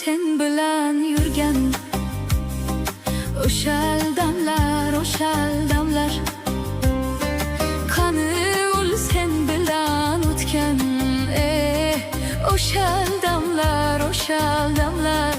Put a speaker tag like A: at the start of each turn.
A: sen bilan yurgan, o'shal damlar, o'shal damlar. Qani ul sen bilan o'tgan, o'shal damlar, o'shal damlar.